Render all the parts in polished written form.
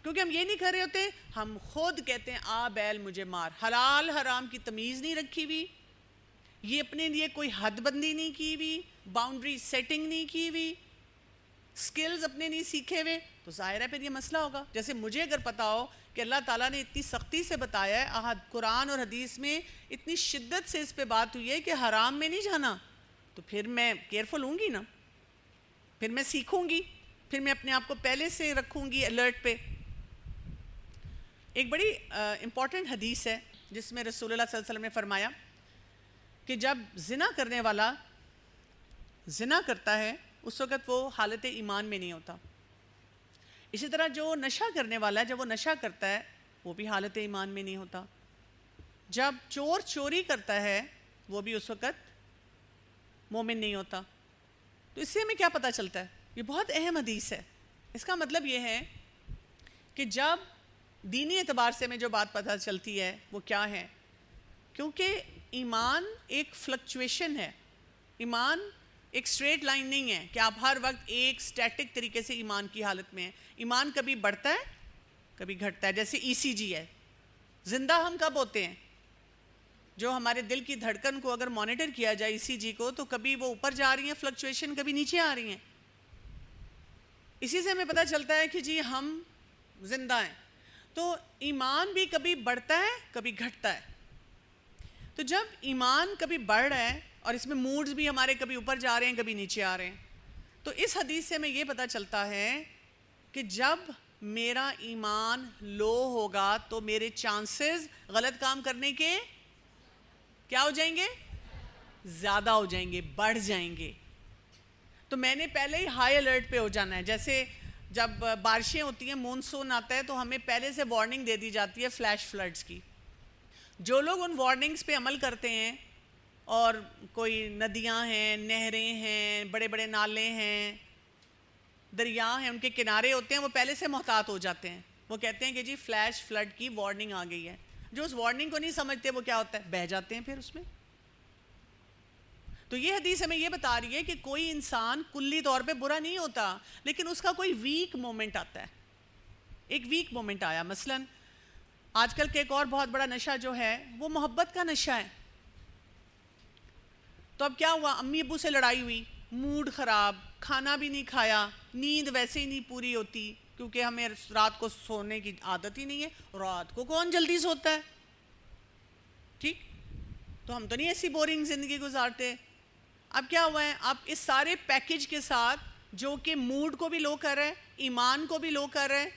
کیونکہ ہم یہ نہیں کر رہے ہوتے، ہم خود کہتے ہیں آ بیل مجھے مار، حلال حرام کی تمیز نہیں رکھی ہوئی، یہ اپنے لیے کوئی حد بندی نہیں کی ہوئی، باؤنڈری سیٹنگ نہیں کی ہوئی، سکلز اپنے نہیں سیکھے ہوئے، تو ظاہر ہے پھر یہ مسئلہ ہوگا. جیسے مجھے اگر پتا ہو کہ اللہ تعالیٰ نے اتنی سختی سے بتایا ہے، قرآن اور حدیث میں اتنی شدت سے اس پہ بات ہوئی ہے کہ حرام میں نہیں جانا، تو پھر میں کیئرفل ہوں گی نا، پھر میں سیکھوں گی، پھر میں اپنے آپ کو پہلے سے رکھوں گی الرٹ پہ. ایک بڑی امپورٹنٹ حدیث ہے جس میں رسول اللہ صلی اللہ علیہ وسلم نے فرمایا کہ جب زنا کرنے والا زنا کرتا ہے اس وقت وہ حالت ایمان میں نہیں ہوتا. اسی طرح جو نشہ کرنے والا ہے جب وہ نشہ کرتا ہے وہ بھی حالت ایمان میں نہیں ہوتا. جب چور چوری کرتا ہے وہ بھی اس وقت مومن نہیں ہوتا. تو اس سے ہمیں کیا پتہ چلتا ہے؟ یہ بہت اہم حدیث ہے. اس کا مطلب یہ ہے کہ جب دینی اعتبار سے ہمیں جو بات پتہ چلتی ہے وہ کیا ہے، کیونکہ ایمان ایک فلکچویشن ہے، ایمان ایک سٹریٹ لائن نہیں ہے کہ آپ ہر وقت ایک سٹیٹک طریقے سے ایمان کی حالت میں ہیں. ایمان کبھی بڑھتا ہے کبھی گھٹتا ہے. جیسے ای سی جی ہے، زندہ ہم کب ہوتے ہیں؟ جو ہمارے دل کی دھڑکن کو اگر مانیٹر کیا جائے ای سی جی کو، تو کبھی وہ اوپر جا رہی ہیں فلکچویشن، کبھی نیچے آ رہی ہیں. اسی سے ہمیں پتہ چلتا ہے کہ جی ہم زندہ ہیں. تو ایمان بھی کبھی بڑھتا ہے کبھی گھٹتا ہے. تو جب ایمان کبھی بڑھ رہا ہے اور اس میں موڈز بھی ہمارے کبھی اوپر جا رہے ہیں کبھی نیچے آ رہے ہیں، تو اس حدیث سے ہمیں یہ پتہ چلتا ہے کہ جب میرا ایمان لو ہوگا تو میرے چانسز غلط کام کرنے کے کیا ہو جائیں گے؟ زیادہ ہو جائیں گے، بڑھ جائیں گے. تو میں نے پہلے ہی ہائی الرٹ پہ ہو جانا ہے. جیسے جب بارشیں ہوتی ہیں، مونسون آتا ہے، تو ہمیں پہلے سے وارننگ دے دی جاتی ہے فلیش فلڈز کی. جو لوگ ان وارننگز پہ عمل کرتے ہیں، اور کوئی ندیاں ہیں، نہریں ہیں، بڑے بڑے نالے ہیں، دریا ہیں، ان کے کنارے ہوتے ہیں، وہ پہلے سے محتاط ہو جاتے ہیں. وہ کہتے ہیں کہ جی فلیش فلڈ کی وارننگ آ گئی ہے. جو اس وارننگ کو نہیں سمجھتے وہ کیا ہوتا ہے؟ بہہ جاتے ہیں پھر اس میں. تو یہ حدیث ہمیں یہ بتا رہی ہے کہ کوئی انسان کلی طور پہ برا نہیں ہوتا، لیکن اس کا کوئی ویک مومنٹ آتا ہے. ایک ویک مومنٹ آیا. مثلاً آج کل کے ایک اور بہت بڑا نشہ جو ہے وہ محبت کا نشہ ہے. تو اب کیا ہوا؟ امی ابو سے لڑائی ہوئی، موڈ خراب، کھانا بھی نہیں کھایا، نیند ویسے ہی نہیں پوری ہوتی کیونکہ ہمیں رات کو سونے کی عادت ہی نہیں ہے. رات کو کون جلدی سوتا ہے؟ ٹھیک، تو ہم تو نہیں ایسی بورنگ زندگی گزارتے. اب کیا ہوا ہے؟ اب اس سارے پیکج کے ساتھ جو کہ موڈ کو بھی لو کر رہے ہیں، ایمان کو بھی لو کر رہے ہیں،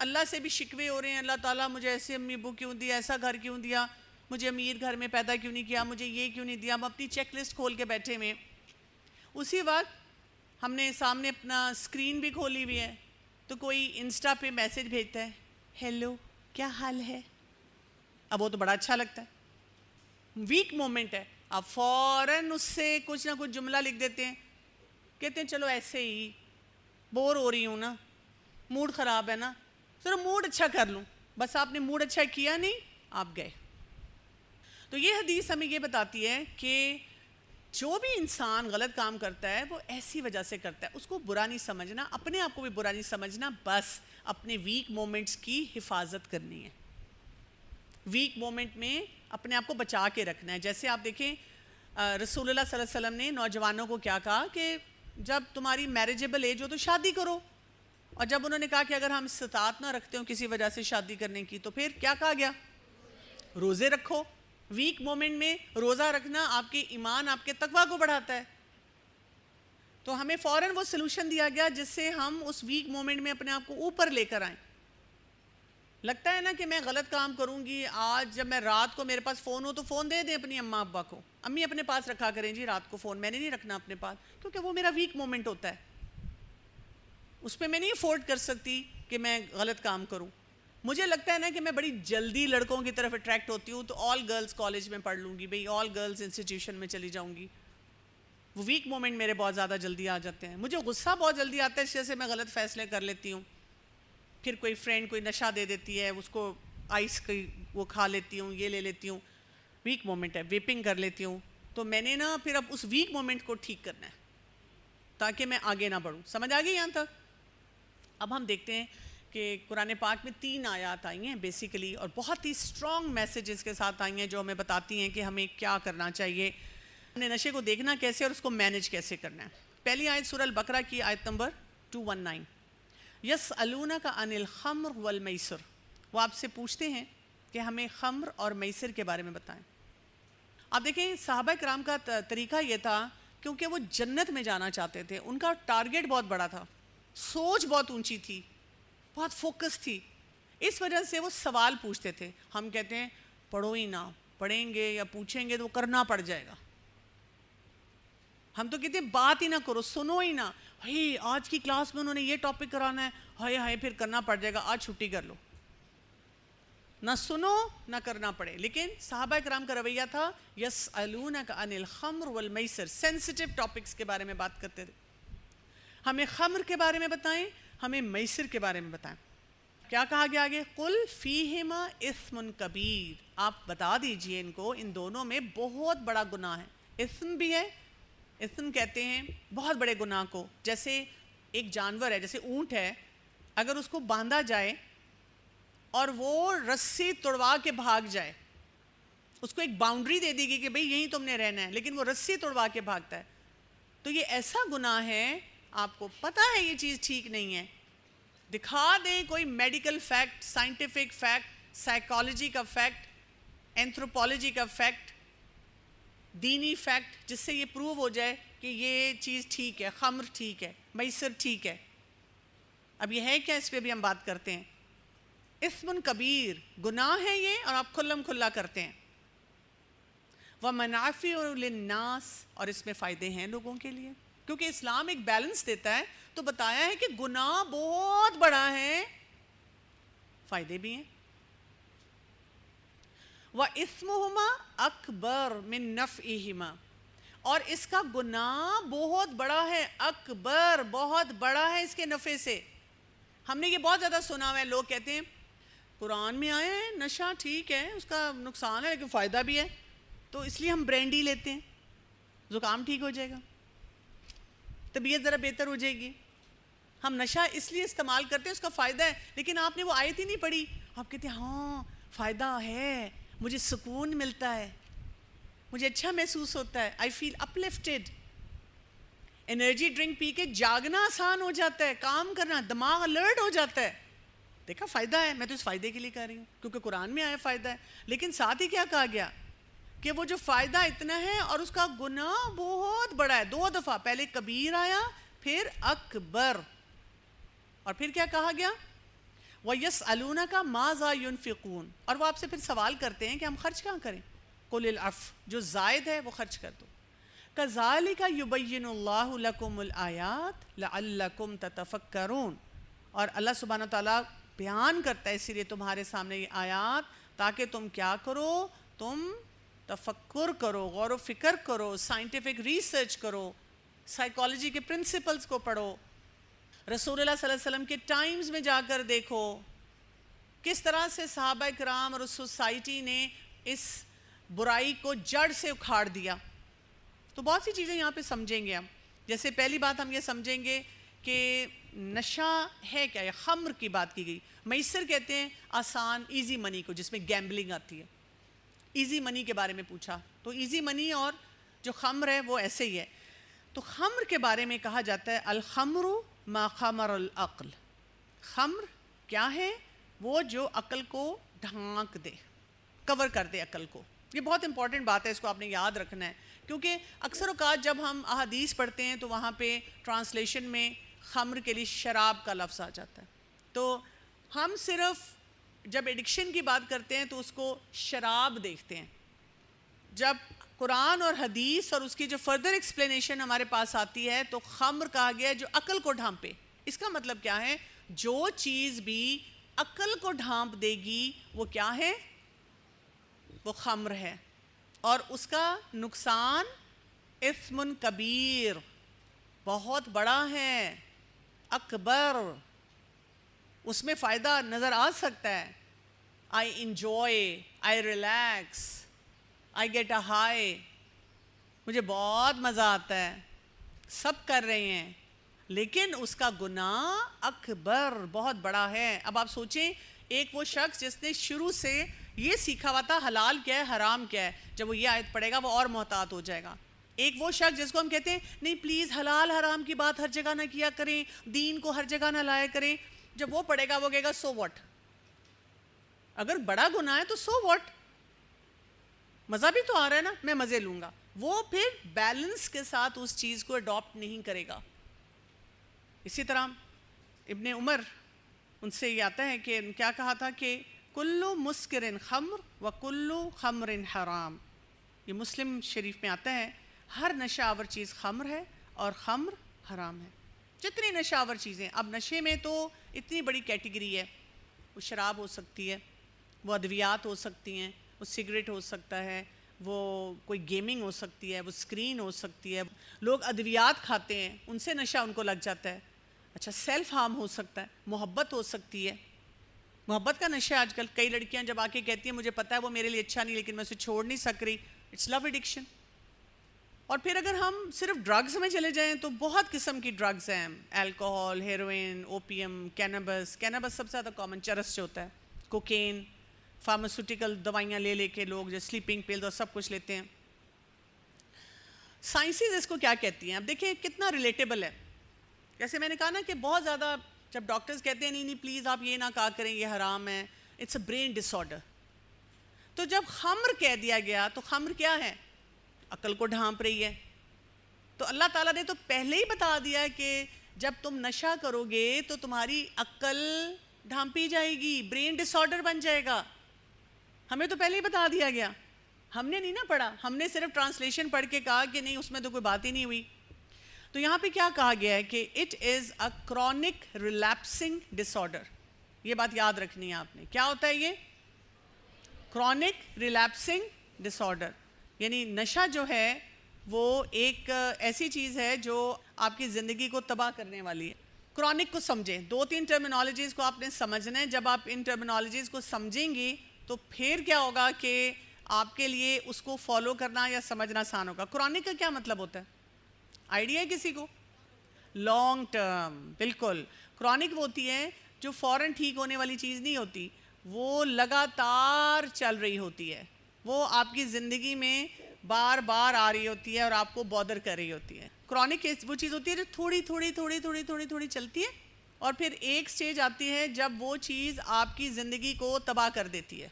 اللہ سے بھی شکوے ہو رہے ہیں، اللہ تعالیٰ مجھے ایسے امی ابو کیوں دیا، ایسا گھر کیوں دیا، مجھے امیر گھر میں پیدا کیوں نہیں کیا، مجھے یہ کیوں نہیں دیا. ہم اپنی چیک لسٹ کھول کے بیٹھے ہوئے. اسی وقت ہم نے سامنے اپنا اسکرین بھی کھولی ہوئی ہے، تو کوئی انسٹا پہ میسج بھیجتا ہے، ہیلو کیا حال ہے. اب وہ تو بڑا اچھا لگتا ہے، ویک مومنٹ ہے. آپ فوراً اس سے کچھ نہ کچھ جملہ لکھ دیتے ہیں، کہتے ہیں چلو ایسے ہی بور ہو رہی ہوں نا، موڈ خراب ہے نا، ذرا موڈ اچھا کر لوں. بس آپ نے موڈ اچھا کیا نہیں، آپ گئے. تو یہ حدیث ہمیں یہ بتاتی ہے کہ جو بھی انسان غلط کام کرتا ہے وہ ایسی وجہ سے کرتا ہے. اس کو برا نہیں سمجھنا، اپنے آپ کو بھی برا نہیں سمجھنا، بس اپنے ویک مومنٹس کی حفاظت کرنی ہے. ویک مومنٹ میں اپنے آپ کو بچا کے رکھنا ہے. جیسے آپ دیکھیں رسول اللہ صلی اللہ علیہ وسلم نے نوجوانوں کو کیا کہا کہ جب تمہاری میریجیبل ایج ہو تو شادی کرو. اور جب انہوں نے کہا کہ اگر ہم استطاعت نہ رکھتے ہوں کسی وجہ سے شادی کرنے کی، تو پھر کیا کہا گیا؟ روزے رکھو. ویک مومنٹ میں روزہ رکھنا آپ کے ایمان، آپ کے تقویٰ کو بڑھاتا ہے. تو ہمیں فوراً وہ سلوشن دیا گیا جس سے ہم اس ویک مومنٹ میں اپنے آپ کو اوپر لے کر آئیں. لگتا ہے نا کہ میں غلط کام کروں گی، آج جب میں رات کو میرے پاس فون ہو تو فون دے دیں اپنی اماں ابا کو، امی اپنے پاس رکھا کریں جی رات کو فون، میں نے نہیں رکھنا اپنے پاس، کیونکہ وہ میرا ویک مومنٹ ہوتا ہے. اس پہ میں نہیں افورڈ کر سکتی کہ میں غلط کام کروں. مجھے لگتا ہے نا کہ میں بڑی جلدی لڑکوں کی طرف اٹریکٹ ہوتی ہوں، تو آل گرلز کالج میں پڑھ لوں گی بھئی، آل گرلز انسٹیٹیوشن میں چلی جاؤں گی. وہ ویک مومنٹ میرے بہت زیادہ جلدی آ جاتے ہیں. مجھے غصہ بہت جلدی آتا ہے، اس وجہ سے میں غلط فیصلے کر لیتی ہوں. پھر کوئی فرینڈ کوئی نشہ دے دیتی ہے، اس کو آئس کی وہ کھا لیتی ہوں، یہ لے لیتی ہوں، ویک مومنٹ ہے، ویپنگ کر لیتی ہوں. تو میں نے نا پھر اب اس ویک مومنٹ کو ٹھیک کرنا ہے تاکہ میں آگے نہ بڑھوں. سمجھ آ گئی یہاں تک؟ اب ہم دیکھتے ہیں کہ قرآن پاک میں 3 آیات آئی ہیں بیسیکلی، اور بہت ہی اسٹرانگ میسیجز کے ساتھ آئی ہیں جو ہمیں بتاتی ہیں کہ ہمیں کیا کرنا چاہیے، ہم نے نشے کو دیکھنا کیسے اور اس کو مینیج کیسے کرنا ہے۔ پہلی آیت سورہ البقرہ کی آیت نمبر 219، یسألونک عن الخمر والمیسر، وہ آپ سے پوچھتے ہیں کہ ہمیں خمر اور میسر کے بارے میں بتائیں۔ آپ دیکھیں صحابہ کرام کا طریقہ یہ تھا، کیونکہ وہ جنت میں جانا چاہتے تھے، ان کا ٹارگٹ بہت بڑا تھا، سوچ بہت اونچی تھی، بہت فوکس تھی، اس وجہ سے وہ سوال پوچھتے تھے۔ ہم کہتے ہیں پڑھو ہی نہ، پڑھیں گے یا پوچھیں گے تو وہ کرنا پڑ جائے گا۔ ہم تو کہتے ہیں بات ہی نہ کرو، سنو ہی نہ، بھائی آج کی کلاس میں انہوں نے یہ ٹاپک کرانا ہے، ہائے ہائے پھر کرنا پڑ جائے گا، آج چھٹی کر لو، نہ سنو نہ کرنا پڑے۔ لیکن صحابہ کرام کا رویہ تھا یسألونک عن الخمر والمیسر، سینسٹیو ٹاپکس کے بارے میں بات کرتے تھے، ہمیں خمر کے بارے میں بتائیں، ہمیں میسر کے بارے میں بتائیں۔ کیا کہا گیا آگے؟ قل فیہما اثم کبیر، آپ بتا دیجئے ان کو، ان دونوں میں بہت بڑا گناہ ہے، اثم بھی ہے، اثم کہتے ہیں بہت بڑے گناہ کو، جیسے ایک جانور ہے، جیسے اونٹ ہے، اگر اس کو باندھا جائے اور وہ رسی توڑوا کے بھاگ جائے، اس کو ایک باؤنڈری دے دی گئی کہ بھئی یہیں تم نے رہنا ہے، لیکن وہ رسی توڑوا کے بھاگتا ہے، تو یہ ایسا گناہ ہے، آپ کو پتہ ہے یہ چیز ٹھیک نہیں ہے، دکھا دیں کوئی medical fact, scientific fact, psychology کا فیکٹ، اینتھروپولوجی کا فیکٹ، دینی فیکٹ، جس سے یہ پروو ہو جائے کہ یہ چیز ٹھیک ہے، خمر ٹھیک ہے، میسر ٹھیک ہے۔ اب یہ ہے کیا، اس پہ بھی ہم بات کرتے ہیں۔ اثم کبیر، گناہ ہے یہ، اور آپ کھلم کھلا کرتے ہیں۔ وَمَنَافِعُ لِلنَّاسِ، اور اس میں فائدے ہیں لوگوں کے لیے، کیونکہ اسلام ایک بیلنس دیتا ہے، تو بتایا ہے کہ گناہ بہت بڑا ہے، فائدے بھی ہیں۔ وَإِثْمُهُمَا أَكْبَرُ مِن نَفْعِهِمَا، اور اس کا گناہ بہت بڑا ہے، اکبر، بہت بڑا ہے اس کے نفع سے۔ ہم نے یہ بہت زیادہ سنا ہوا ہے، لوگ کہتے ہیں قرآن میں آیا ہے نشہ ٹھیک ہے، اس کا نقصان ہے لیکن فائدہ بھی ہے، تو اس لیے ہم برینڈی لیتے ہیں، زکام ٹھیک ہو جائے گا، طبیعت ذرا بہتر ہو جائے گی۔ ہم نشہ اس لیے استعمال کرتے ہیں، اس کا فائدہ ہے، لیکن آپ نے وہ آیت ہی نہیں پڑھی، آپ کہتے ہیں ہاں فائدہ ہے، مجھے سکون ملتا ہے، مجھے اچھا محسوس ہوتا ہے، آئی فیل اپلفٹڈ، انرجی ڈرنک پی کے جاگنا آسان ہو جاتا ہے، کام کرنا، دماغ الرٹ ہو جاتا ہے۔ دیکھا فائدہ ہے، میں تو اس فائدے کے لیے کہہ رہی ہوں کیونکہ قرآن میں آیا فائدہ ہے، لیکن ساتھ ہی کیا کہا گیا کہ وہ جو فائدہ اتنا ہے اور اس کا گناہ بہت بڑا ہے، 2 دفعہ، پہلے کبیر آیا پھر اکبر، اور پھر کیا کہا گیا؟ وَيَسْأَلُونَكَ مَاذَا يُنْفِقُونَ، اور وہ آپ سے پھر سوال کرتے ہیں کہ ہم خرچ کہاں کریں؟ قُلِ الْعَفْوَ، جو زائد ہے وہ خرچ کر دو۔ كَذَلِكَ يُبَيِّنُ اللَّهُ لَكُمُ الْآيَاتِ لَعَلَّكُمْ تَتَفَكَّرُونَ، اور اللہ سبحانہ تعالیٰ بیان کرتا ہے اسی لیے تمہارے سامنے یہ آیات، تاکہ تم کیا کرو، تم تفکر کرو، غور و فکر کرو، سائنٹیفک ریسرچ کرو، سائیکالوجی کے پرنسپلز کو پڑھو، رسول اللہ صلی اللہ علیہ وسلم کے ٹائمز میں جا کر دیکھو کس طرح سے صحابہ کرام اور اس سوسائٹی نے اس برائی کو جڑ سے اکھاڑ دیا۔ تو بہت سی چیزیں یہاں پہ سمجھیں گے ہم، جیسے پہلی بات ہم یہ سمجھیں گے کہ نشہ ہے کیا، یا خمر کی بات کی گئی، میسر کہتے ہیں آسان ایزی منی کو، جس میں گیمبلنگ آتی ہے، ایزی منی کے بارے میں پوچھا، تو ایزی منی اور جو خمر ہے وہ ایسے ہی ہے۔ تو خمر کے بارے میں کہا جاتا ہے الخمر ما خمر العقل، خمر کیا ہے؟ وہ جو عقل کو ڈھانک دے، کور کر دے عقل کو۔ یہ بہت امپورٹنٹ بات ہے، اس کو آپ نے یاد رکھنا ہے، کیونکہ اکثر اوقات جب ہم احادیث پڑھتے ہیں تو وہاں پہ ٹرانسلیشن میں خمر کے لیے شراب کا لفظ آ جاتا ہے، تو ہم صرف جب ایڈکشن کی بات کرتے ہیں تو اس کو شراب دیکھتے ہیں، جب قرآن اور حدیث اور اس کی جو فردر ایکسپلینیشن ہمارے پاس آتی ہے تو خمر کہا گیا ہے جو عقل کو ڈھانپے۔ اس کا مطلب کیا ہے؟ جو چیز بھی عقل کو ڈھانپ دے گی وہ کیا ہے؟ وہ خمر ہے، اور اس کا نقصان اثم کبیر، بہت بڑا ہے، اکبر، اس میں فائدہ نظر آ سکتا ہے، I enjoy, I relax, I get a high، مجھے بہت مزہ آتا ہے، سب کر رہے ہیں، لیکن اس کا گناہ اکبر بہت بڑا ہے. اب آپ سوچیں ایک وہ شخص جس نے شروع سے یہ سیکھا ہوا تھا حلال کیا ہے حرام کیا ہے, جب وہ یہ آیت پڑھے گا وہ اور محتاط ہو جائے گا. ایک وہ شخص جس کو ہم کہتے ہیں نہیں پلیز حلال حرام کی بات ہر جگہ نہ کیا کریں, دین کو ہر جگہ نہ لایا کریں, جب وہ پڑھے گا وہ کہے گا سو واٹ, اگر بڑا گناہ ہے تو سو واٹ, مزہ بھی تو آ رہا ہے نا, میں مزے لوں گا. وہ پھر بیلنس کے ساتھ اس چیز کو اڈاپٹ نہیں کرے گا. اسی طرح ابن عمر ان سے یہ آتا ہے کہ کیا کہا تھا کہ کلو مسکرن خمر و کلو خمر حرام. یہ مسلم شریف میں آتا ہے ہر نشہ آور چیز خمر ہے اور خمر حرام ہے. جتنی نشہ آور چیزیں, اب نشے میں تو اتنی بڑی کیٹیگری ہے, وہ شراب ہو سکتی ہے, وہ ادویات ہو سکتی ہیں, وہ سگریٹ ہو سکتا ہے, وہ کوئی گیمنگ ہو سکتی ہے, وہ اسکرین ہو سکتی ہے. لوگ ادویات کھاتے ہیں ان سے نشہ ان کو لگ جاتا ہے. اچھا سیلف ہارم ہو سکتا ہے, محبت ہو سکتی ہے, محبت کا نشہ آج کل کئی لڑکیاں جب آ کے کہتی ہیں مجھے پتا ہے وہ میرے لیے اچھا نہیں لیکن میں اسے چھوڑ نہیں سک رہی, اٹس لو ایڈکشن. اور پھر اگر ہم صرف ڈرگز میں چلے جائیں تو بہت قسم کی ڈرگز ہیں, الکوہول, ہیروئن, اوپیم, کینابس سب سے زیادہ کامن چرس جو ہوتا ہے, کوکین, فارماسیوٹیکل دوائیاں لے لے کے لوگ جو سلیپنگ پل اور سب کچھ لیتے ہیں. سائنسز اس کو کیا کہتی ہیں, اب دیکھیں کتنا ریلیٹیبل ہے. جیسے میں نے کہا نا کہ بہت زیادہ جب ڈاکٹرز کہتے ہیں نہیں پلیز آپ یہ نہ کہا کریں یہ حرام ہے, it's a brain disorder. تو جب خمر کہہ دیا گیا تو خمر کیا ہے, عقل کو ڈھانپ رہی ہے. تو اللہ تعالیٰ نے تو پہلے ہی بتا دیا کہ جب تم نشہ کرو گے تو تمہاری عقل ڈھانپی جائے گی, برین ڈس آرڈر بن جائے گا. ہمیں تو پہلے ہی بتا دیا گیا, ہم نے نہیں نا پڑھا, ہم نے صرف ٹرانسلیشن پڑھ کے کہا کہ نہیں اس میں تو کوئی بات ہی نہیں ہوئی. تو یہاں پہ کیا کہا گیا ہے کہ it is a chronic relapsing disorder. یہ بات یاد رکھنی ہے آپ نے, کیا ہوتا ہے یہ کرونک ریلیپسنگ ڈس آرڈر, یعنی نشہ جو ہے وہ ایک ایسی چیز ہے جو آپ کی زندگی کو تباہ کرنے والی ہے. کرونک کو سمجھیں, 2-3 ٹرمینالوجیز کو آپ نے سمجھنا ہے. جب آپ ان ٹرمینالوجیز کو سمجھیں گی تو پھر کیا ہوگا کہ آپ کے لیے اس کو فالو کرنا یا سمجھنا آسان ہوگا. کرونک کا کیا مطلب ہوتا ہے, آئیڈیا ہے کسی کو؟ Long term. بالکل, کرونک وہ ہوتی ہے جو فوراً ٹھیک ہونے والی چیز نہیں ہوتی, وہ لگاتار چل رہی ہوتی ہے, وہ آپ کی زندگی میں بار بار آ رہی ہوتی ہے اور آپ کو بادر کر رہی ہوتی ہے. کرونک وہ چیز ہوتی ہے جو تھوڑی چلتی ہے اور پھر ایک سٹیج آتی ہے جب وہ چیز آپ کی زندگی کو تباہ کر دیتی ہے.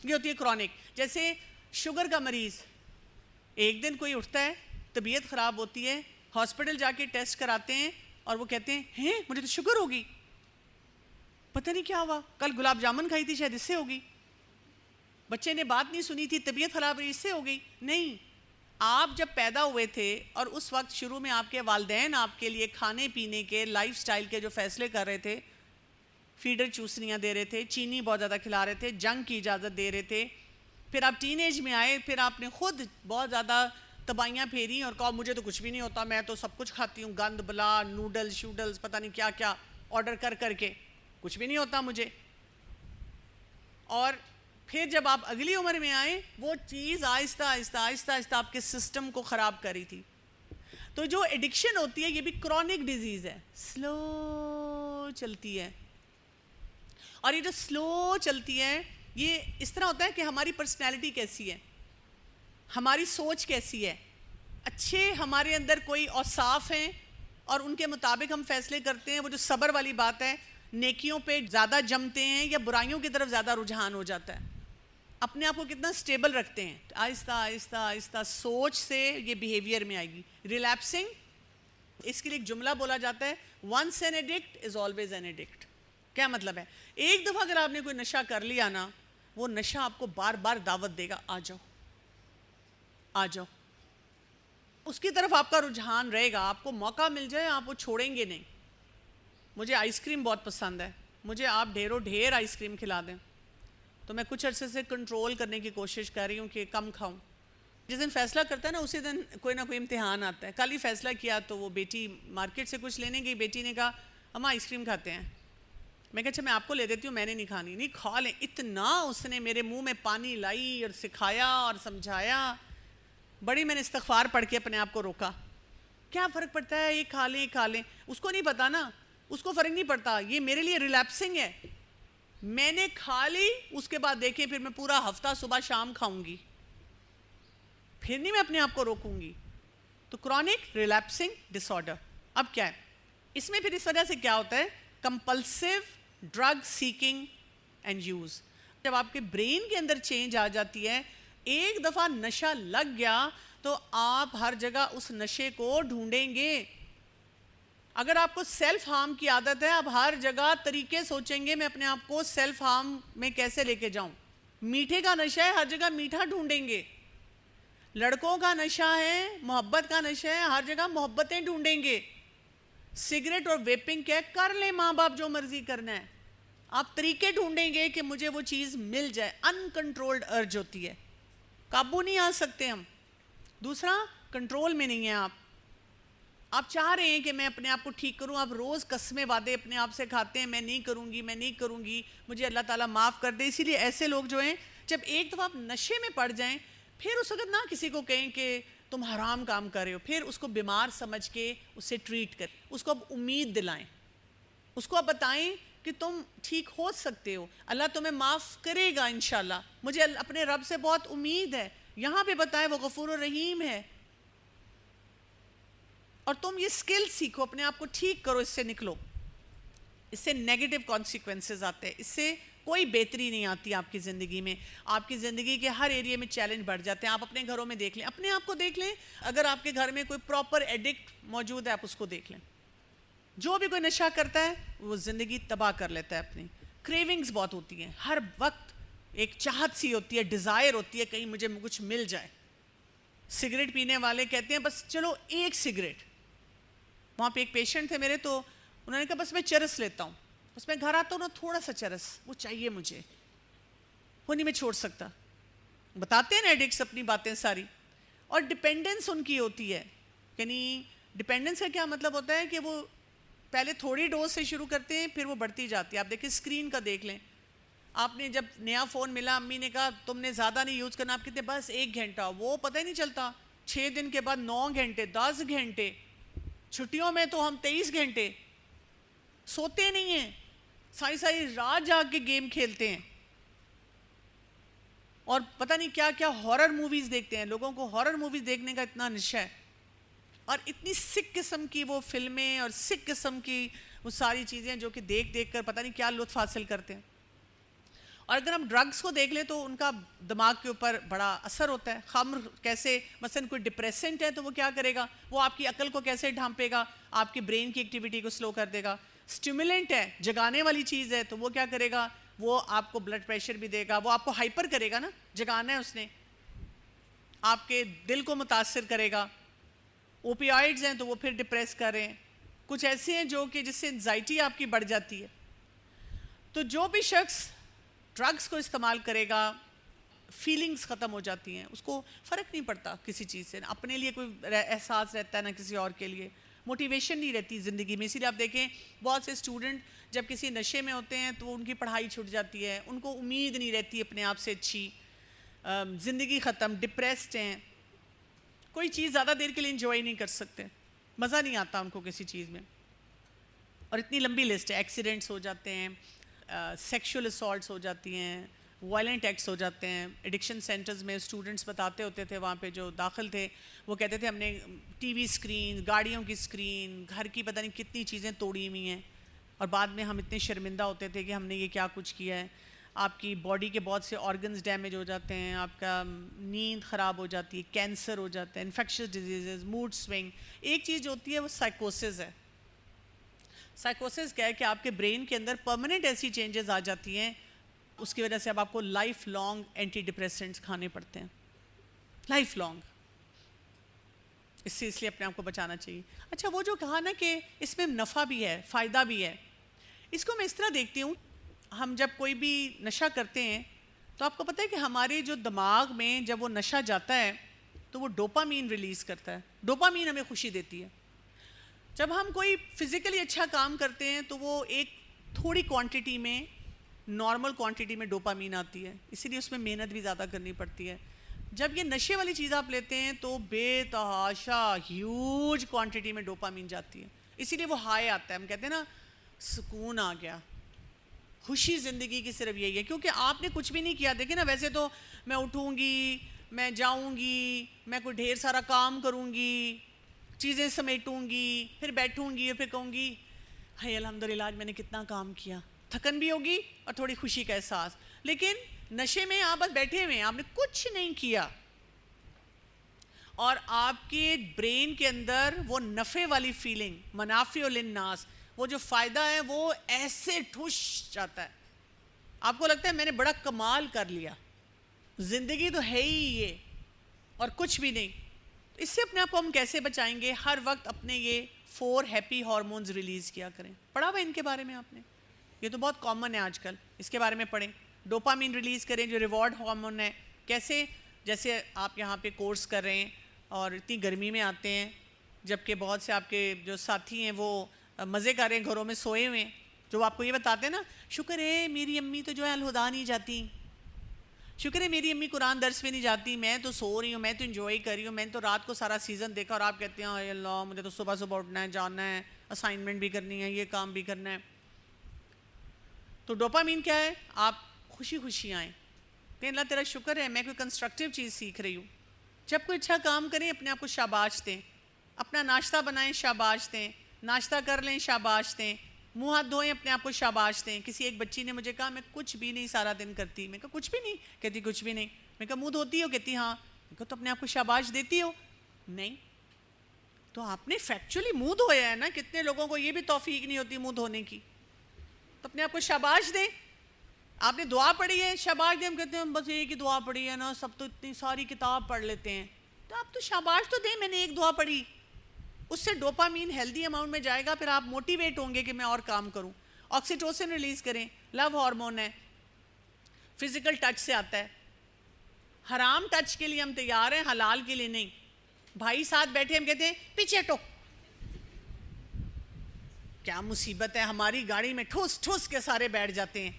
یہ ہوتی ہے کرونک. جیسے شوگر کا مریض, ایک دن کوئی اٹھتا ہے, طبیعت خراب ہوتی ہے, ہاسپٹل جا کے ٹیسٹ کراتے ہیں اور وہ کہتے ہیں مجھے تو شوگر ہوگی, پتہ نہیں کیا ہوا, کل گلاب جامن کھائی تھی شاید اس سے ہوگی, بچے نے بات نہیں سنی تھی طبیعت خراب رہی اس سے ہو گئی. نہیں, آپ جب پیدا ہوئے تھے اور اس وقت شروع میں آپ کے والدین آپ کے لیے کھانے پینے کے لائف سٹائل کے جو فیصلے کر رہے تھے, فیڈر چوسنیاں دے رہے تھے, چینی بہت زیادہ کھلا رہے تھے, جنک کی اجازت دے رہے تھے, پھر آپ ٹین ایج میں آئے, پھر آپ نے خود بہت زیادہ تباہیاں پھیری اور کہا مجھے تو کچھ بھی نہیں ہوتا, میں تو سب کچھ کھاتی ہوں, گند بلا, نوڈلز پتہ نہیں کیا کیا آرڈر کر کے, کچھ بھی نہیں ہوتا مجھے. اور پھر جب آپ اگلی عمر میں آئے وہ چیز آہستہ آہستہ آپ کے سسٹم کو خراب کری تھی. تو جو ایڈکشن ہوتی ہے یہ بھی کرونک ڈیزیز ہے, سلو چلتی ہے. اور یہ جو سلو چلتی ہے یہ اس طرح ہوتا ہے کہ ہماری پرسنالٹی کیسی ہے, ہماری سوچ کیسی ہے, اچھے ہمارے اندر کوئی اوصاف ہیں اور ان کے مطابق ہم فیصلے کرتے ہیں. وہ جو صبر والی بات ہے, نیکیوں پہ زیادہ جمتے ہیں یا برائیوں کی طرف زیادہ رجحان ہو جاتا ہے. اپنے آپ کو کتنا سٹیبل رکھتے ہیں, آہستہ سوچ سے یہ بیہیویئر میں آئے گی. ریلیپسنگ, اس کے لیے ایک جملہ بولا جاتا ہے once an addict is always an addict. کیا مطلب ہے, ایک دفعہ اگر آپ نے کوئی نشہ کر لیا نا, وہ نشہ آپ کو بار بار دعوت دے گا, آ جاؤ, اس کی طرف آپ کا رجحان رہے گا. آپ کو موقع مل جائے آپ وہ چھوڑیں گے نہیں. مجھے آئس کریم بہت پسند ہے, مجھے آپ ڈھیر آئس کریم کھلا دیں تو میں کچھ عرصے سے کنٹرول کرنے کی کوشش کر رہی ہوں کہ کم کھاؤں. جس دن فیصلہ کرتا ہے نا اسی دن کوئی نہ کوئی امتحان آتا ہے. کل ہی فیصلہ کیا تو وہ بیٹی مارکیٹ سے کچھ لینے گئی, بیٹی نے کہا اماں آئس کریم کھاتے ہیں. میں کہا اچھا میں آپ کو لے دیتی ہوں, میں نے نہیں کھانی. نہیں کھا لیں. اتنا اس نے میرے منہ میں پانی لائی اور سکھایا اور سمجھایا, بڑی میں نے استغفار پڑھ کے اپنے آپ کو روکا. کیا فرق پڑتا ہے، یہ کھا لیں کھا لیں، اس کو نہیں پتا نا، اس کو فرق نہیں پڑتا، یہ میرے لیے ریلیکسنگ ہے، میں نے کھا لی، اس کے بعد دیکھیں پھر میں پورا ہفتہ صبح شام کھاؤں گی، پھر نہیں میں اپنے آپ کو روکوں گی. تو کرونک ریلیپسنگ ڈس آرڈر. اب کیا ہے اس میں، پھر اس وجہ سے کیا ہوتا ہے، compulsive drug seeking and use. جب آپ کے برین کے اندر چینج آ جاتی ہے، ایک دفعہ نشہ لگ گیا تو آپ ہر جگہ اس نشے کو ڈھونڈیں گے. اگر آپ کو سیلف ہارم کی عادت ہے، آپ ہر جگہ طریقے سوچیں گے میں اپنے آپ کو سیلف ہارم میں کیسے لے کے جاؤں. میٹھے کا نشہ ہے، ہر جگہ میٹھا ڈھونڈیں گے. لڑکوں کا نشہ ہے، محبت کا نشہ ہے، ہر جگہ محبتیں ڈھونڈیں گے. سگریٹ اور ویپنگ کیا کر لیں ماں باپ جو مرضی کرنا ہے، آپ طریقے ڈھونڈیں گے کہ مجھے وہ چیز مل جائے. انکنٹرولڈ ارج ہوتی ہے، قابو نہیں آ سکتے ہم. دوسرا، کنٹرول میں نہیں ہیں آپ چاہ رہے ہیں کہ میں اپنے آپ کو ٹھیک کروں، آپ روز قسمیں وعدے اپنے آپ سے کھاتے ہیں، میں نہیں کروں گی، میں نہیں کروں گی، مجھے اللہ تعالیٰ معاف کر دے. اسی لیے ایسے لوگ جو ہیں، جب ایک دفعہ آپ نشے میں پڑ جائیں، پھر اس وقت نہ کسی کو کہیں کہ تم حرام کام کر رہے ہو، پھر اس کو بیمار سمجھ کے اسے ٹریٹ کریں، اس کو اب امید دلائیں، اس کو اب بتائیں کہ تم ٹھیک ہو سکتے ہو، اللہ تمہیں معاف کرے گا انشاءاللہ، مجھے اپنے رب سے بہت امید ہے. یہاں پہ بتائیں وہ غفور الرحیم ہے. اور تم یہ سکل سیکھو، اپنے آپ کو ٹھیک کرو، اس سے نکلو. اس سے نیگیٹو کانسیکوینسز آتے ہیں، اس سے کوئی بہتری نہیں آتی آپ کی زندگی میں. آپ کی زندگی کے ہر ایریے میں چیلنج بڑھ جاتے ہیں. آپ اپنے گھروں میں دیکھ لیں، اپنے آپ کو دیکھ لیں، اگر آپ کے گھر میں کوئی پراپر ایڈکٹ موجود ہے آپ اس کو دیکھ لیں. جو بھی کوئی نشہ کرتا ہے وہ زندگی تباہ کر لیتا ہے اپنی. کریونگز بہت ہوتی ہیں، ہر وقت ایک چاہت سی ہوتی ہے، ڈیزائر ہوتی ہے کہیں مجھے کچھ مل جائے. سگریٹ پینے والے کہتے ہیں بس چلو ایک سگریٹ. وہاں پہ ایک پیشنٹ تھے میرے، تو انہوں نے کہا بس میں چرس لیتا ہوں، بس میں گھر آتا ہوں نا تھوڑا سا چرس وہ چاہیے مجھے، وہ نہیں میں چھوڑ سکتا. بتاتے ہیں نا ایڈکٹس اپنی باتیں ساری. اور ڈپینڈنس ان کی ہوتی ہے، یعنی ڈپینڈنس کا کیا مطلب ہوتا ہے کہ وہ پہلے تھوڑی ڈوز سے شروع کرتے ہیں، پھر وہ بڑھتی جاتی ہے. آپ دیکھیں اسکرین کا دیکھ لیں، آپ نے جب نیا فون ملا امی نے کہا تم نے زیادہ نہیں یوز کرنا، آپ کہتے بس 1 گھنٹہ، وہ پتہ ہی نہیں چلتا 6 دن کے بعد 9 گھنٹے 10 گھنٹے. چھٹیوں میں تو ہم 23 گھنٹے سوتے نہیں ہیں، ساری ساری رات جاگ کے گیم کھیلتے ہیں، اور پتہ نہیں کیا کیا ہارر موویز دیکھتے ہیں. لوگوں کو ہارر موویز دیکھنے کا اتنا نشہ ہے، اور اتنی سک قسم کی وہ فلمیں اور سک قسم کی وہ ساری چیزیں جو کہ دیکھ دیکھ کر پتہ نہیں کیا لطف حاصل کرتے ہیں. اور اگر ہم ڈرگس کو دیکھ لیں تو ان کا دماغ کے اوپر بڑا اثر ہوتا ہے. خمر کیسے، مثلا کوئی ڈپریسنٹ ہے تو وہ کیا کرے گا، وہ آپ کی عقل کو کیسے ڈھانپے گا، آپ کے برین کی ایکٹیویٹی کو سلو کر دے گا. اسٹیمولنٹ ہے، جگانے والی چیز ہے، تو وہ کیا کرے گا، وہ آپ کو بلڈ پریشر بھی دے گا، وہ آپ کو ہائپر کرے گا نا، جگانا ہے اس نے، آپ کے دل کو متاثر کرے گا. اوپیائڈز ہیں تو وہ پھر ڈپریس کر رہے ہیں. کچھ ایسے ہیں جو کہ جس سے انزائٹی آپ کی بڑھ جاتی ہے. تو جو بھی شخص ڈرگس کو استعمال کرے گا، فیلنگز ختم ہو جاتی ہیں، اس کو فرق نہیں پڑتا کسی چیز سے، اپنے لیے کوئی احساس رہتا ہے نہ کسی اور کے لیے، موٹیویشن نہیں رہتی زندگی میں. اسی لیے آپ دیکھیں بہت سے اسٹوڈنٹ جب کسی نشے میں ہوتے ہیں تو ان کی پڑھائی چھوٹ جاتی ہے، ان کو امید نہیں رہتی اپنے آپ سے اچھی، زندگی ختم، ڈپریسڈ ہیں، کوئی چیز زیادہ دیر کے لیے انجوائے نہیں کر سکتے، مزہ نہیں آتا ان کو کسی چیز میں. اور اتنی لمبی لسٹ ہے، ایکسیڈنٹس ہو جاتے ہیں، سیکشول اسالٹس ہو جاتی ہیں، وائلنٹ ایکٹس ہو جاتے ہیں. ایڈکشن سینٹرز میں اسٹوڈنٹس بتاتے ہوتے تھے، وہاں پہ جو داخل تھے وہ کہتے تھے ہم نے ٹی وی اسکرین، گاڑیوں کی اسکرین، گھر کی پتہ نہیں کتنی چیزیں توڑی ہوئی ہیں، اور بعد میں ہم اتنے شرمندہ ہوتے تھے کہ ہم نے یہ کیا کچھ کیا ہے. آپ کی باڈی کے بہت سے آرگنز ڈیمیج ہو جاتے ہیں، آپ کا نیند خراب ہو جاتی ہے، کینسر ہو جاتا ہے، انفیکشس ڈیزیزز، موڈ سوئنگ. ایک چیز جو ہوتی ہے وہ سائیکوسس ہے. سائیکوسس کیا ہے کہ آپ کے برین کے اندر پرماننٹ ایسی چینجز آ جاتی ہیں، اس کی وجہ سے اب آپ کو لائف لانگ اینٹی ڈپریسنٹس کھانے پڑتے ہیں، لائف لانگ. اس لیے اپنے آپ کو بچانا چاہیے. اچھا، وہ جو کہا نا کہ اس میں نفع بھی ہے، فائدہ بھی ہے، اس کو میں اس طرح دیکھتی ہوں. ہم جب کوئی بھی نشہ کرتے ہیں تو آپ کو پتہ ہے کہ ہمارے جو دماغ میں جب وہ نشہ جاتا ہے تو وہ ڈوپامین ریلیز کرتا ہے. ڈوپامین ہمیں خوشی دیتی ہے. جب ہم کوئی فزیکلی اچھا کام کرتے ہیں تو وہ ایک تھوڑی کوانٹٹی میں، نارمل کوانٹٹی میں ڈوپامین آتی ہے، اسی لیے اس میں محنت بھی زیادہ کرنی پڑتی ہے. جب یہ نشے والی چیز آپ لیتے ہیں تو بے تحاشا ہیوج کوانٹٹی میں ڈوپامین جاتی ہے، اسی لیے وہ ہائی آتا ہے. ہم کہتے ہیں نا سکون آ گیا. خوشی زندگی کی صرف یہی ہے کیونکہ آپ نے کچھ بھی نہیں کیا. دیکھیں نا ویسے تو میں اٹھوں گی، میں جاؤں گی، میں کوئی ڈھیر سارا کام کروں گی، چیزیں سمیٹوں گی، پھر بیٹھوں گی اور پھر کہوں گی ہائے الحمدللہ آج میں نے کتنا کام کیا. تھکن بھی ہوگی اور تھوڑی خوشی کا احساس. لیکن نشے میں آپ بس بیٹھے ہوئے ہیں، آپ نے کچھ نہیں کیا اور آپ کے برین کے اندر وہ نفع والی فیلنگ، منافع للناس، وہ جو فائدہ ہے وہ ایسے ٹھوس جاتا ہے. آپ کو لگتا ہے میں نے بڑا کمال کر لیا، زندگی تو ہے ہی یہ اور کچھ بھی نہیں. اس سے اپنے آپ کو ہم کیسے بچائیں گے؟ ہر وقت اپنے یہ 4 ہیپی ہارمونز ریلیز کیا کریں. پڑھا ہوا ان کے بارے میں آپ نے؟ یہ تو بہت کامن ہے آج کل، اس کے بارے میں پڑھیں. ڈوپامین ریلیز کریں جو ریوارڈ ہارمون ہے. کیسے؟ جیسے آپ یہاں پہ کورس کر رہے ہیں اور اتنی گرمی میں آتے ہیں، جبکہ بہت سے آپ کے جو ساتھی ہیں وہ مزے کر رہے ہیں، گھروں میں سوئے ہوئے ہیں، جو آپ کو یہ بتاتے ہیں نا شکر ہے میری امی تو جو ہے الہدا نہیں جاتی، شکر ہے میری امی قرآن درس میں نہیں جاتی، میں تو سو رہی ہوں، میں تو انجوائے کر رہی ہوں، میں تو رات کو سارا سیزن دیکھا. اور آپ کہتے ہیں اے اللہ مجھے تو صبح صبح اٹھنا ہے، جانا ہے، اسائنمنٹ بھی کرنی ہے، یہ کام بھی کرنا ہے. تو ڈوپامین کیا ہے؟ آپ خوشی خوشی آئیں کہ اللہ تیرا شکر ہے میں کوئی کنسٹرکٹیو چیز سیکھ رہی ہوں. جب کوئی اچھا کام کریں اپنے آپ کو شاباش دیں. اپنا ناشتہ بنائیں، شاباش دیں. ناشتہ کر لیں، شاباش دیں. منہ ہاتھ دھوئیں، اپنے آپ کو شاباش دیں. کسی ایک بچی نے مجھے کہا میں کچھ بھی نہیں سارا دن کرتی. میں کہا کچھ بھی نہیں؟ کہتی کچھ بھی نہیں. میں کہا منہ دھوتی ہو؟ کہتی ہاں. میں کہا تو اپنے آپ کو شاباش دیتی ہو؟ نہیں. تو آپ نے فیکچولی منہ دھویا ہے نا. کتنے لوگوں کو یہ بھی توفیق نہیں ہوتی منہ دھونے کی. تو اپنے آپ کو شاباش دیں. آپ نے دعا پڑھی ہے، شاباش دیں. ہم کہتے ہیں بس ایک ہی دعا پڑھی ہے نا، سب تو اتنی ساری کتاب پڑھ لیتے ہیں. تو آپ تو شاباش تو دیں میں نے ایک دعا پڑھی. اس سے ڈوپامین ہیلدی اماؤنٹ میں جائے گا، پھر آپ موٹیویٹ ہوں گے کہ میں اور کام کروں. آکسیٹوسن ریلیز کریں، لو ہارمون ہے. فزیکل ٹچ سے آتا ہے. حرام ٹچ کے لیے ہم تیار ہیں، حلال کے لیے نہیں. بھائی ساتھ بیٹھے ہم کہتے ہیں پیچھے ہٹو. کیا مصیبت ہے، ہماری گاڑی میں ٹھوس ٹھوس کے سارے بیٹھ جاتے ہیں.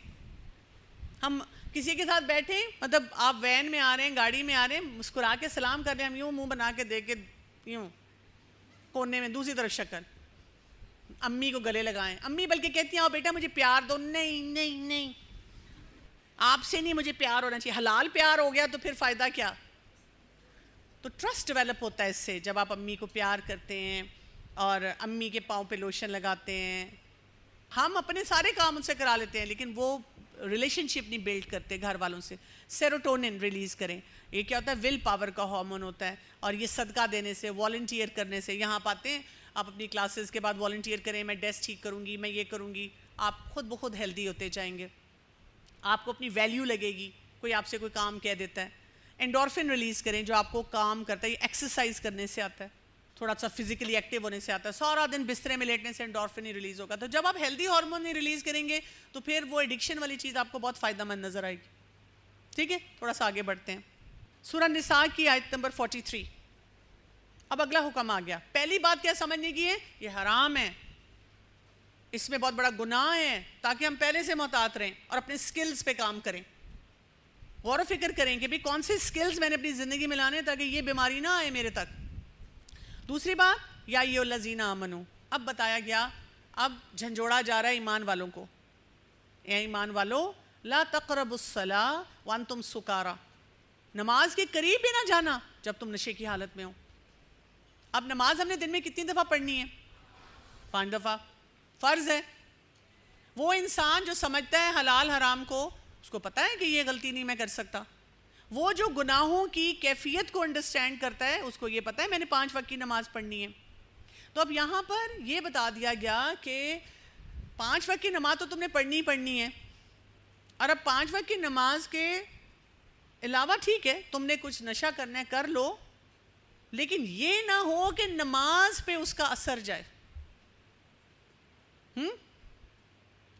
ہم کسی کے ساتھ بیٹھیں، مطلب آپ وین میں آ رہے ہیں، گاڑی میں آ رہے ہیں، مسکرا کے سلام کر رہے ہیں، ہم یوں منہ بنا کے دیکھ کے یوں کونے میں دوسری طرف شکل. امی کو گلے لگائیں. امی بلکہ کہتی ہیں آؤ بیٹا مجھے پیار دو. نہیں نہیں نہیں، آپ سے نہیں مجھے پیار ہونا چاہیے. حلال پیار ہو گیا تو پھر فائدہ کیا؟ تو ٹرسٹ ڈیولپ ہوتا ہے اس سے جب آپ امی کو پیار کرتے ہیں اور امی کے پاؤں پہ لوشن لگاتے ہیں. ہم اپنے سارے کام ان سے کرا لیتے ہیں لیکن وہ ریلیشن شپ نہیں بلڈ کرتے گھر والوں سے. سیروٹونن ریلیز کریں. یہ کیا ہوتا ہے؟ ول پاور کا ہارمون ہوتا ہے. اور یہ صدقہ دینے سے، والنٹیئر کرنے سے، یہاں آپ آتے ہیں، آپ اپنی کلاسز کے بعد والنٹیئر کریں، میں ڈیسک ٹھیک کروں گی، میں یہ کروں گی، آپ خود بخود ہیلدی ہوتے جائیں گے. آپ کو اپنی ویلیو لگے گی. کوئی آپ سے کوئی کام کہہ دیتا ہے. انڈورفن ریلیز کریں جو آپ کو کام کرتا ہے. یہ ایکسرسائز کرنے سے آتا ہے، تھوڑا سا فزیکلی ایکٹیو ہونے سے آتا ہے. سارا دن بسترے میں لیٹنے سے انڈورفن ہی ریلیز ہوگا. تو جب آپ ہیلدی ہارمون نہیں ریلیز کریں گے تو پھر وہ ایڈکشن والی چیز آپ کو بہت فائدہ مند نظر آئے گی. ٹھیک ہے، تھوڑا سا آگے بڑھتے ہیں. سورہ نساء کی آیت نمبر 43. اب اگلا حکم آ گیا. پہلی بات کیا سمجھنے کی ہے؟ یہ حرام ہے، اس میں بہت بڑا گناہ ہے، تاکہ ہم پہلے سے محتاط رہیں اور اپنے سکلز پہ کام کریں. غور و فکر کریں کہ بھی کون سے سکلز میں نے اپنی زندگی میں لانے تاکہ یہ بیماری نہ آئے میرے تک. دوسری بات یا ایھا الذین آمنو. اب بتایا گیا، اب جھنجھوڑا جا رہا ہے ایمان والوں کو. اے ایمان والو لا تقربوا الصلاۃ وانتم سکارا. نماز کے قریب بھی نہ جانا جب تم نشے کی حالت میں ہو. اب نماز ہم نے دن میں کتنی دفعہ پڑھنی ہے؟ 5 دفعہ فرض ہے. وہ انسان جو سمجھتا ہے حلال حرام کو، اس کو پتہ ہے کہ یہ غلطی نہیں میں کر سکتا. وہ جو گناہوں کی کیفیت کو انڈرسٹینڈ کرتا ہے، اس کو یہ پتہ ہے میں نے 5 وقت کی نماز پڑھنی ہے. تو اب یہاں پر یہ بتا دیا گیا کہ 5 وقت کی نماز تو تم نے پڑھنی ہی پڑھنی ہے. اور اب 5 وقت کی نماز کے علاوہ ٹھیک ہے تم نے کچھ نشہ کرنا ہے کر لو، لیکن یہ نہ ہو کہ نماز پہ اس کا اثر جائے.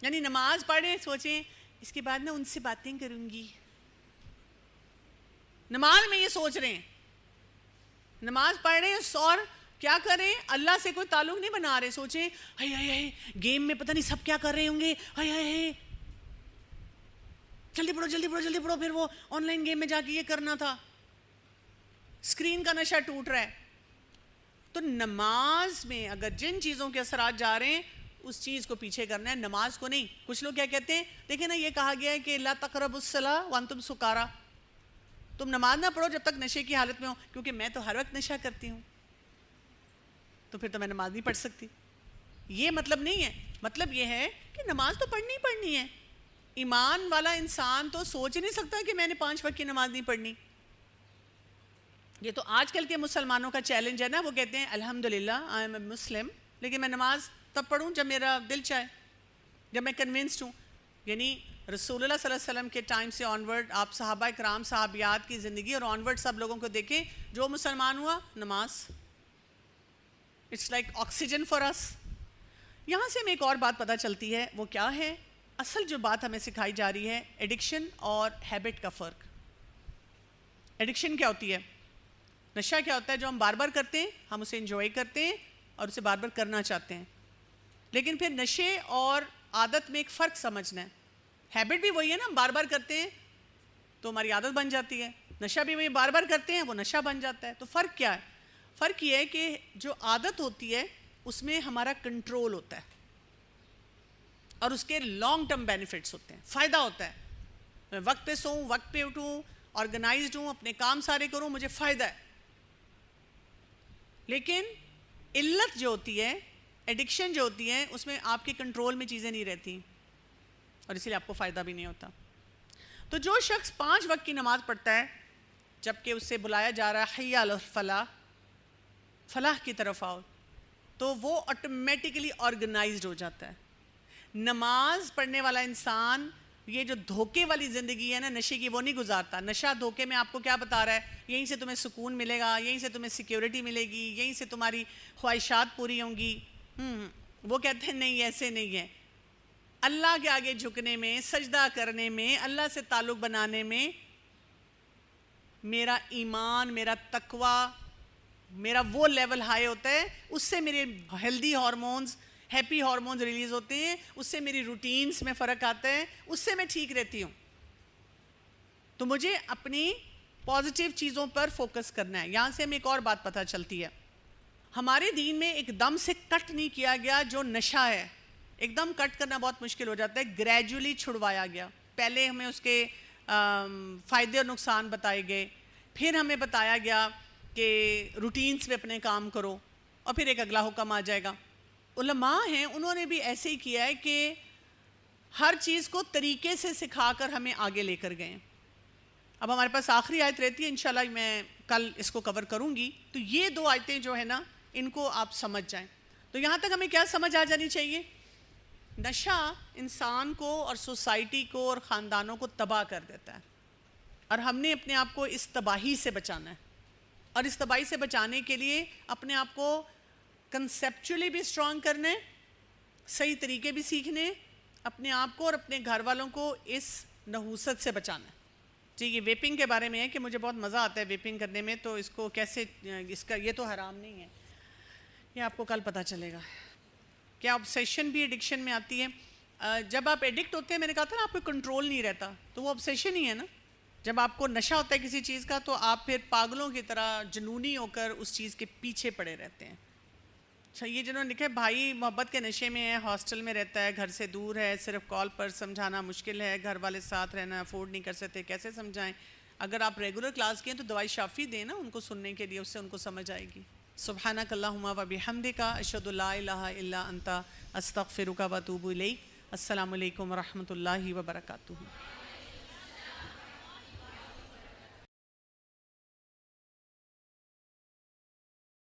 یعنی نماز پڑھیں سوچیں اس کے بعد میں ان سے باتیں کروں گی. نماز میں یہ سوچ رہے ہیں، نماز پڑھ رہے ہیں اور کیا کریں؟ اللہ سے کوئی تعلق نہیں بنا رہے. سوچیں ہائے ہائے ہائے گیم میں پتہ نہیں سب کیا کر رہے ہوں گے، ہائے ہائے ہائے جلدی پڑھو جلدی پڑھو جلدی پڑھو، پھر وہ آن لائن گیم میں جا کے یہ کرنا تھا. اسکرین کا نشہ ٹوٹ رہا ہے. تو نماز میں اگر جن چیزوں کے اثرات جا رہے ہیں اس چیز کو پیچھے کرنا ہے, نماز کو نہیں. کچھ لوگ کیا کہتے ہیں, دیکھیں نا یہ کہا گیا ہے کہ لا تقربوا الصلاۃ وانتم سکارا, تم نماز نہ پڑھو جب تک نشے کی حالت میں ہو, کیونکہ میں تو ہر وقت نشہ کرتی ہوں تو پھر تو میں نماز نہیں پڑھ سکتی. یہ مطلب نہیں ہے. مطلب یہ ہے کہ نماز تو پڑھنی ہی پڑھنی ہے. ایمان والا انسان تو سوچ نہیں سکتا کہ میں نے 5 وقت کی نماز نہیں پڑھنی. یہ تو آج کل کے مسلمانوں کا چیلنج ہے نا, وہ کہتے ہیں الحمدللہ آئی ایم اے مسلم, لیکن میں نماز تب پڑھوں جب میرا دل چاہے, جب میں کنونسڈ ہوں. یعنی رسول اللہ صلی اللہ علیہ وسلم کے ٹائم سے آنورڈ آپ صحابہ کرام صحابیات کی زندگی اور آنورڈ سب لوگوں کو دیکھیں, جو مسلمان ہوا نماز, اٹس لائک آکسیجن فار اس. یہاں سے ہمیں ایک اور بات پتہ چلتی ہے, وہ کیا ہے؟ اصل جو بات ہمیں سکھائی جا رہی ہے ایڈکشن اور ہیبٹ کا فرق. ایڈکشن کیا ہوتی ہے؟ نشہ کیا ہوتا ہے؟ جو ہم بار بار کرتے ہیں, ہم اسے انجوائے کرتے ہیں اور اسے بار بار کرنا چاہتے ہیں. لیکن پھر نشے اور عادت میں ایک فرق سمجھنا ہے. ہیبٹ بھی وہی ہے نا, ہم بار بار کرتے ہیں تو ہماری عادت بن جاتی ہے. نشہ بھی وہی, بار بار کرتے ہیں وہ نشہ بن جاتا ہے. تو فرق کیا ہے؟ فرق یہ ہے کہ جو عادت ہوتی ہے اس میں ہمارا کنٹرول ہوتا ہے اور اس کے لانگ ٹرم بینیفٹس ہوتے ہیں, فائدہ ہوتا ہے. میں وقت پہ سوؤں, وقت پہ اٹھوں, آرگنائزڈ ہوں, اپنے کام سارے کروں, مجھے فائدہ ہے. لیکن علت جو ہوتی ہے, ایڈکشن جو ہوتی ہے, اس میں آپ کے کنٹرول میں چیزیں نہیں رہتی اور اسی لیے آپ کو فائدہ بھی نہیں ہوتا. تو جو شخص 5 وقت کی نماز پڑھتا ہے جبکہ اس سے بلایا جا رہا ہے حی علی الفلاح, فلاح کی طرف آؤ, تو وہ آٹومیٹکلی آرگنائزڈ ہو جاتا ہے. نماز پڑھنے والا انسان یہ جو دھوکے والی زندگی ہے نا نشے کی, وہ نہیں گزارتا. نشہ دھوکے میں آپ کو کیا بتا رہا ہے, یہیں سے تمہیں سکون ملے گا, یہیں سے تمہیں سیکیورٹی ملے گی, یہیں سے تمہاری خواہشات پوری ہوں گی. وہ کہتے ہیں نہیں, ایسے نہیں ہے. اللہ کے آگے جھکنے میں, سجدہ کرنے میں, اللہ سے تعلق بنانے میں میرا ایمان, میرا تقوی, میرا وہ لیول ہائی ہوتا ہے. اس سے میرے healthy hormones, happy hormones release ہوتے ہیں, اس سے میری روٹینز میں فرق آتا ہے, اس سے میں ٹھیک رہتی ہوں. تو مجھے اپنی پازیٹیو چیزوں پر فوکس کرنا ہے. یہاں سے ہمیں ایک اور بات پتہ چلتی ہے, ہمارے دین میں ایک دم سے کٹ نہیں کیا گیا جو نشہ ہے. ایک دم کٹ کرنا بہت مشکل ہو جاتا ہے, گریجولی چھڑوایا گیا. پہلے ہمیں اس کے فائدے اور نقصان بتائے گئے, پھر ہمیں بتایا گیا کہ روٹینز میں اپنے کام کرو, اور پھر ایک اگلا حکم آ جائے گا. علماء ہیں انہوں نے بھی ایسے ہی کیا ہے کہ ہر چیز کو طریقے سے سکھا کر ہمیں آگے لے کر گئے. اب ہمارے پاس آخری آیت رہتی ہے, انشاءاللہ میں کل اس کو کور کروں گی. تو یہ 2 آیتیں جو ہے نا ان کو آپ سمجھ جائیں. تو یہاں تک ہمیں کیا سمجھ آ جانی چاہیے؟ نشہ انسان کو اور سوسائٹی کو اور خاندانوں کو تباہ کر دیتا ہے, اور ہم نے اپنے آپ کو اس تباہی سے بچانا ہے. اور اس تباہی سے بچانے کے لیے اپنے آپ کو کنسیپچولی بھی اسٹرانگ کرنا ہے, صحیح طریقے بھی سیکھنے, اپنے آپ کو اور اپنے گھر والوں کو اس نحوست سے بچانا ہے. جی یہ ویپنگ کے بارے میں ہے کہ مجھے بہت مزہ آتا ہے ویپنگ کرنے میں, تو اس کو کیسے, اس کا یہ تو حرام نہیں ہے, یہ آپ کو کل پتہ چلے گا. کیا obsession بھی ایڈکشن میں آتی ہے؟ جب آپ ایڈکٹ ہوتے ہیں, میں نے کہا تھا نا آپ کو کنٹرول نہیں رہتا, تو وہ obsession ہی ہے نا. جب آپ کو نشہ ہوتا ہے کسی چیز کا تو آپ پھر پاگلوں کی طرح جنونی ہو کر اس چیز کے پیچھے پڑے رہتے ہیں. اچھا, یہ جنہوں نے لکھا ہے بھائی محبت کے نشے میں ہے, ہاسٹل میں رہتا ہے, گھر سے دور ہے, صرف کال پر سمجھانا مشکل ہے, گھر والے ساتھ رہنا افورڈ نہیں کر سکتے, کیسے سمجھائیں؟ اگر آپ ریگولر کلاس کیں تو دوائی شافی دیں نا ان کو سننے کے لیے, اس سے ان کو سمجھ آئے گی. سبحانک اللہم و بحمدک اشہد لا الہ الا انت استغفرک و اتوب الیک. السلام علیکم و رحمۃ اللہ وبرکاتہ.